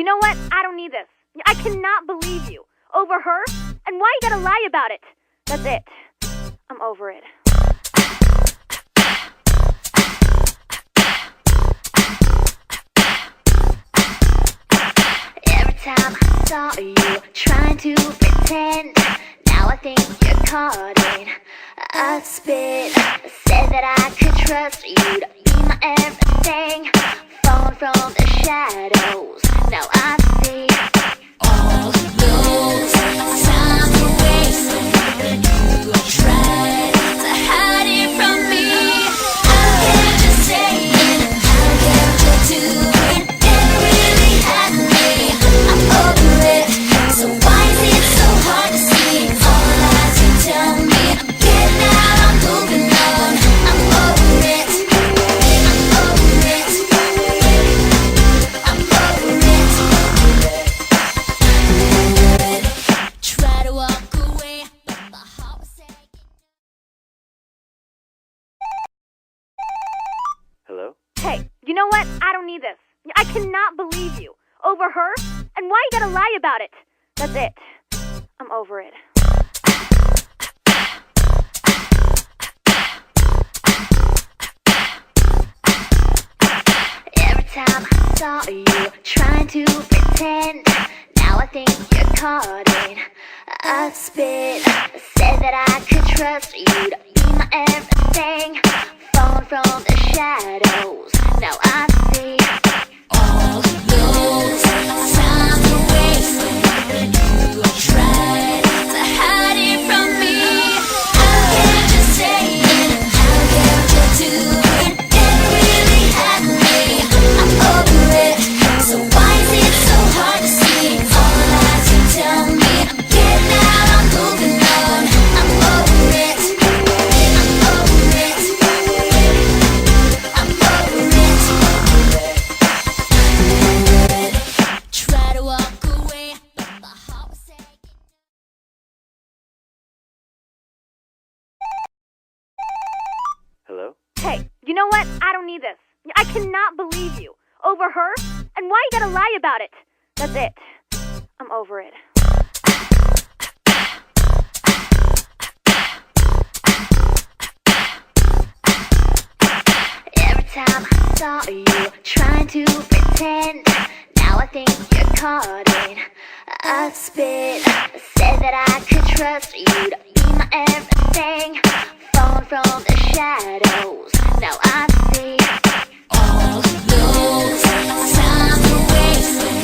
know what? I don't need this. I cannot believe you. Over her? And why you gotta lie about it? That's it. I'm over it. Every time I saw you trying to pretend, now I think you're caught in a spin. Said that I could trust you to be my everything. Falling from the shadows, now I see all those times you wasted. You tried to hide it from me. How can you say it? How can you do it? Never really had me. I'm over it. So why is it so hard to see all the lies you tell me? I'm getting out, I'm moving on. I'm over it. I'm over it. I'm over it. Try to walk away, but my heart was saying. Hello? Hey, you know what? I don't need this. I cannot believe you. Over her? And why you gotta lie about it? That's it. I'm over it. Every time I saw you trying to pretend, now I think you're caught in a spin. Said that I could trust you to be my everything. Falling from the shadows, now I see all those times you wasted. You tried to hide it from me. How can you say it? How can you do it? Never really had me. I'm over it. So why is it so hard to see all the lies you tell me? I'm getting out, I'm moving on. I'm over it. I'm over it. I'm over it. Try to walk away, but my heart was saying. Hello? Hey, you know what? I don't need this. I cannot believe you. Over her? And why you gotta lie about it? That's it. I'm over it. Every time I saw you trying to pretend, now I think you're caught in a spin. Said that I could trust you to be my everything. Falling from the shadows, now I see all those times you wasted.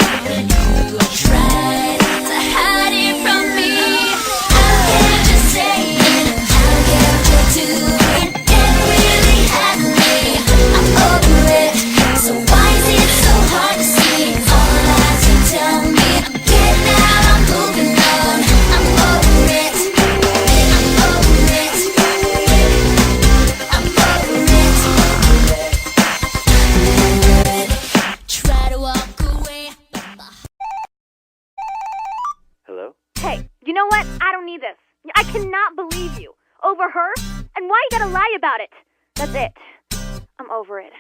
You tried to hide it from me. How can you say it? How can you do it? Never really had me. I'm over it. So why is it so hard to see all the lies you tell me? I'm getting out, I'm moving on. I'm over it. I'm over it. I'm over it. Try to walk away, but my Hello? Hey, you know what? I don't need this. I cannot believe you. Over her? And why you gotta lie about it? That's it. I'm over it.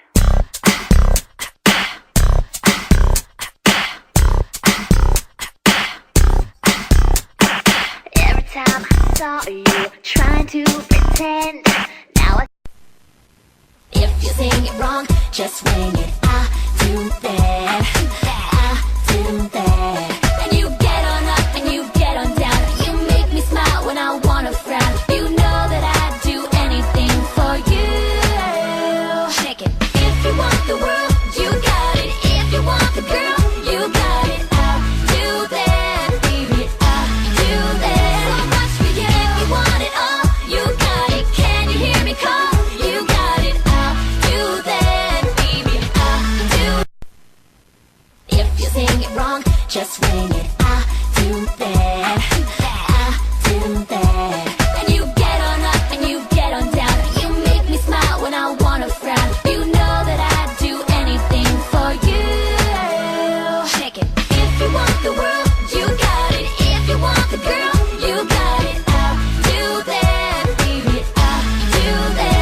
Every time I saw you trying to pretend, now I. If you sing it wrong, just wing it. I do that. I do that. And you get on up and you get on down. You make me smile when I wanna frown. You know that I'd do anything for you. Shake it. If you want the world, you got it. If you want the girl, you got it. I'll do that, baby. I'll do that. So much for you. If you want it all, you got it. Can you hear me call? You got it. I'll do that, baby. I'll do. If you sing it wrong, just wing it. I do that.